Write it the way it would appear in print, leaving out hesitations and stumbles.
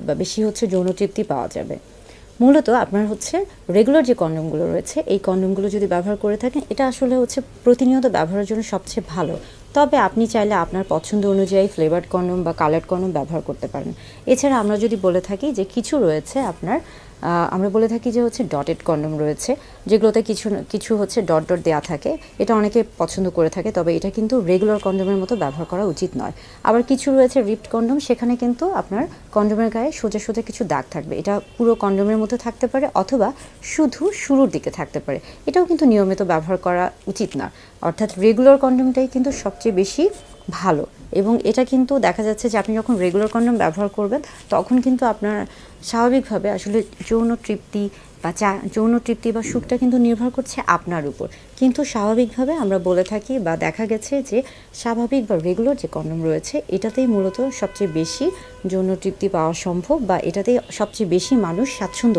বা বেশি হচ্ছে যৌন তৃপ্তি পাওয়া যাবে। মূলত আপনার হচ্ছে রেগুলার যে কন্ডমগুলো রয়েছে এই কন্ডমগুলো যদি ব্যবহার করে থাকেন এটা আসলে হচ্ছে প্রতিনিয়ত ব্যবহারের জন্য সবচেয়ে ভালো। তবে আপনি চাইলে আপনার পছন্দ অনুযায়ী ফ্লেভার্ড কন্ডম বা কালার্ড কন্ডম ব্যবহার করতে পারেন। এছাড়া আমরা যদি বলে থাকি যে কিছু রয়েছে আপনার আমরা বলে থাকি যে হচ্ছে ডটেড কন্ডম রয়েছে, যেগুলোতে কিছু কিছু হচ্ছে ডট ডট দেওয়া থাকে। এটা অনেকে পছন্দ করে থাকে, তবে এটা কিন্তু রেগুলার কন্ডমের মতো ব্যবহার করা উচিত নয়। আবার কিছু রয়েছে রিপড কন্ডম, সেখানে কিন্তু আপনার কন্ডমের গায়ে সোজা সোজা কিছু দাগ থাকবে। এটা পুরো কন্ডমের মতো থাকতে পারে অথবা শুধু শুরুর দিকে থাকতে পারে। এটাও কিন্তু নিয়মিত ব্যবহার করা উচিত না। অর্থাৎ রেগুলার কন্ডমটাই কিন্তু সবচেয়ে বেশি ভালো। এবং এটা কিন্তু দেখা যাচ্ছে যে আপনি যখন রেগুলার কন্ডম ব্যবহার করবেন তখন কিন্তু আপনার স্বাভাবিকভাবে আসলে যৌন তৃপ্তি বা সুখটা কিন্তু নির্ভর করছে আপনার উপর। কিন্তু স্বাভাবিকভাবে আমরা বলে থাকি বা দেখা গেছে যে স্বাভাবিক বা রেগুলার যে কন্ডম রয়েছে এটাতেই মূলত সবচেয়ে বেশি যৌন তৃপ্তি পাওয়া সম্ভব, বা এটাতেই সবচেয়ে বেশি মানুষ স্বাচ্ছন্দ্য